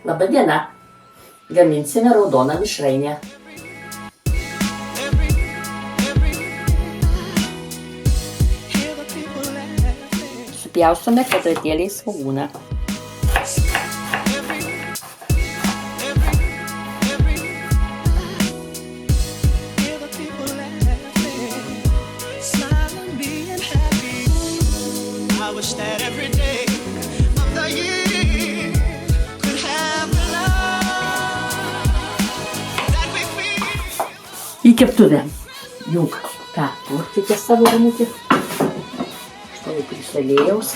Labą dieną. Gaminsime raudoną mišrainę. Supjaustome kvadratėliais svogūną. Į keptuvę. Jung ką, purkite savo ramutį. Štai prisalėjaus.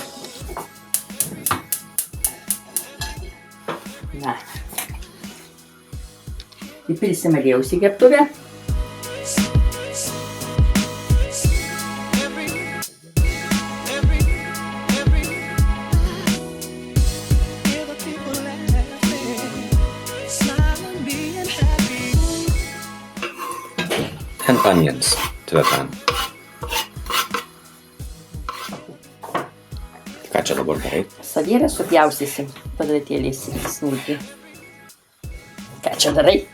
Na. Įpilsime aliejaus į keptuvę. And onions to the pan. Ką čia dabar darai? Savierę supjaustysim kvadratėliais smulkiai. Ką čia darai?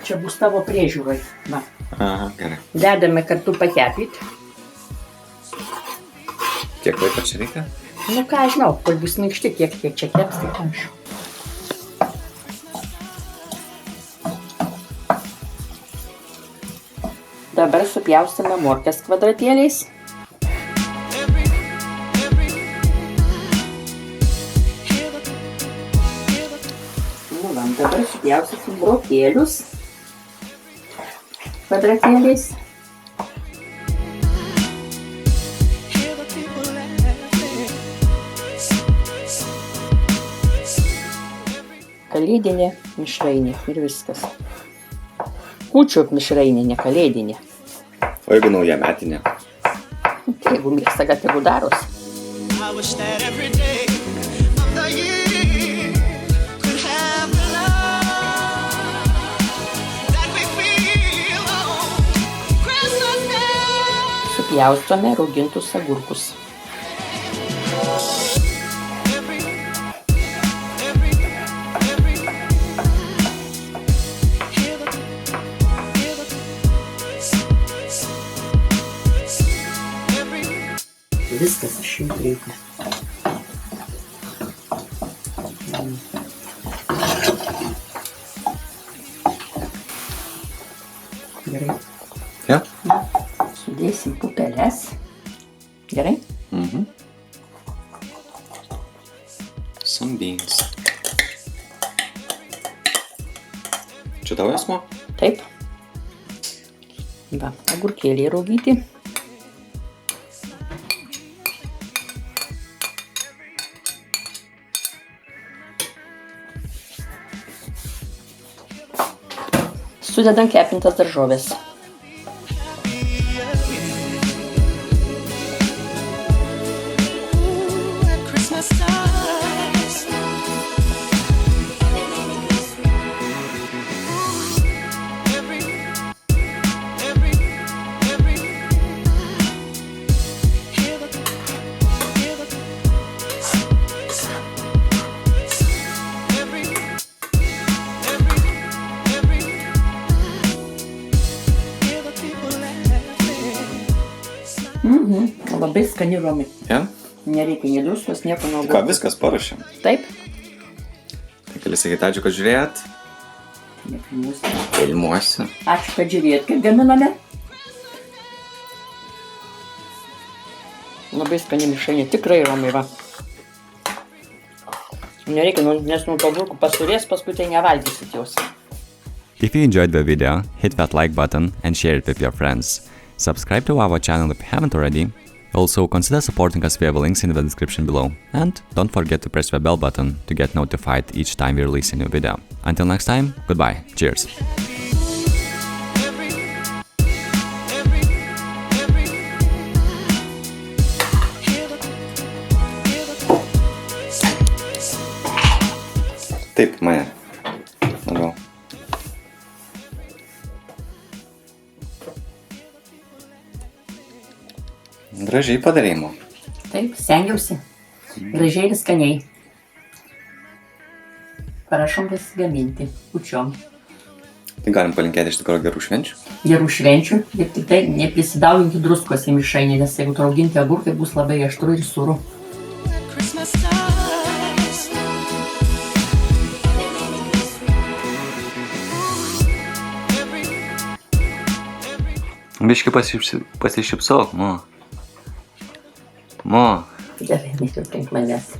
Čia bus tavo priežiūroj. Va. Aha, gerai. Dedame kartu pakepyt. Kiek laiko čia reikia? Nu ką, žinau, kol bus minkšti, kiek čia keps, tai aš. Dabar supjaustame morkas kvadratėliais. Nu, dabar supjaustysim brokėlius kvadratėliais. Kalėdinė mišrainė ir viskas. Kūčių mišrainė, ne kalėdinė. O jeigu naujametinė? Tai jeigu mėgsta, kad tegu daros. Supjaustome raugintus agurkus. Viskas šiaip reikia. Gerai. Ja? Sudėsim pupeles. Gerai? Mhm. Some beans. Čia tavo esmo? Taip. Va, agurkėliai raugyti. Sudedam kepintas daržoves. Labai skani romi. Ja? Nereikia nei druskos, nieko nuo Ką, viskas paruošėm. Taip. Tai kelis sakyti, ačiū, kad žiūrėjot. Filmuosiu. Ačiū, kad žiūrėjot, kaip gaminame. Labai skani mišrainė, tikrai romi, va. Nereikia, nes nuo to agurkų pasurės, paskui tai nevalgysit jos. If you enjoyed the video, hit that like button and share it with your friends. Subscribe to our channel if you haven't already. Also, consider supporting us via the links in the description below. And don't forget to press the bell button to get notified each time we release a new video. Until next time, goodbye. Cheers. Taip, Maja. Atgal. Gražiai padarėjimo. Taip, stengiausi. Gražiai ir skaniai. Prašom pasigaminti kūčiom. Tai galim palinkėti iš tikrųjų gerų švenčių. Gerų švenčių ir tik tai neprisidauginti druskos į mišrainę, nes jeigu rauginti agurkai bus labai aštru ir sūru. Biški pasišypsok, mo. Mo. Gerai, nekiu aplink manęs.